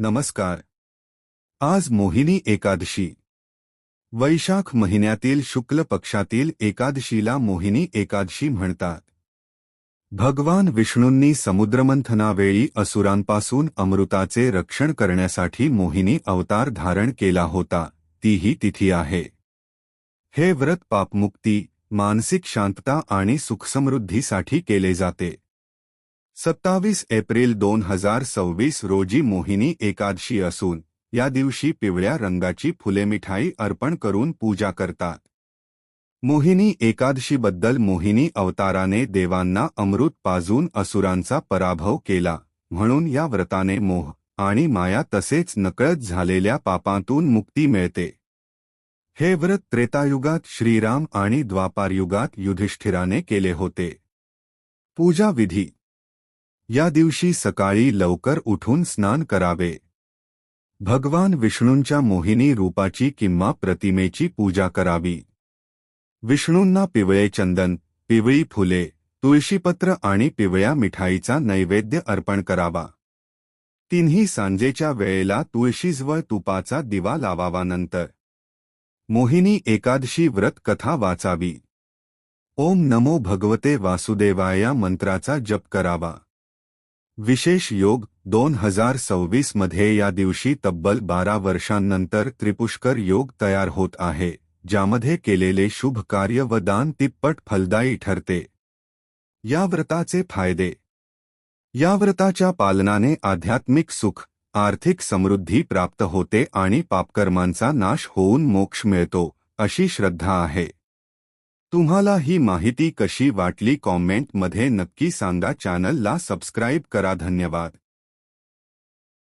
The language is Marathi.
नमस्कार. आज मोहिनी एकादशी. वैशाख महिन्यातील शुक्ल पक्षातील एकादशीला मोहिनी एकादशी म्हणतात. भगवान विष्णूंनी समुद्रमंथनावेळी असुरांपासून अमृताचे रक्षण करण्यासाठी मोहिनी अवतार धारण केला होता, ती ही तिथी आहे. हे व्रत पापमुक्ती, मानसिक शांतता आणि सुखसमृद्धीसाठी केले जाते. 27 एप्रिल 2026 रोजी मोहिनी एकादशी असून या दिवशी पिवळ्या रंगाची फुले मिठाई अर्पण करून पूजा करतात. मोहिनी एकादशीबद्दल मोहिनी अवताराने देवांना अमृत पाजून असुरांचा पराभव केला, म्हणून या व्रताने मोह आणि माया तसेच नकळत झालेल्या पापांतून मुक्ती मिळते. हे व्रत त्रेतायुगात श्रीराम आणि द्वापारयुगात युधिष्ठिराने केले होते. पूजा विधी. या दिवशी सकाळी लवकर उठून स्नान करावे. भगवान विष्णूंच्या मोहिनी रूपाची किंवा प्रतिमेची पूजा करावी. विष्णूंना पिवळे चंदन, पिवळी फुले, तुळशीपत्र आणि पिवळ्या मिठाईचा नैवेद्य अर्पण करावा. तिन्ही सांजेच्या वेळेला तुळशीजवळ तुपाचा दिवा लावावा. नंतर मोहिनी एकादशी व्रत कथा वाचावी. ओम नमो भगवते वासुदेवाय या मंत्राचा जप करावा. विशेष योग. 2026 मध्ये या दिवशी तब्बल 12 वर्षांनंतर त्रिपुष्कर योग तयार होत आहे, ज्यामध्ये केलेले शुभ कार्य व दान तिप्पट फलदायी ठरते. या व्रताचे फायदे. या व्रताच्या पालनाने आध्यात्मिक सुख, आर्थिक समृद्धी प्राप्त होते आणि पापकर्मांचा नाश होऊन मोक्ष मिळतो, अशी श्रद्धा आहे. तुम्हाला ही माहिती कशी वाटली कॉमेंट मध्ये नक्की सांगा. चॅनलला सबस्क्राईब करा. धन्यवाद.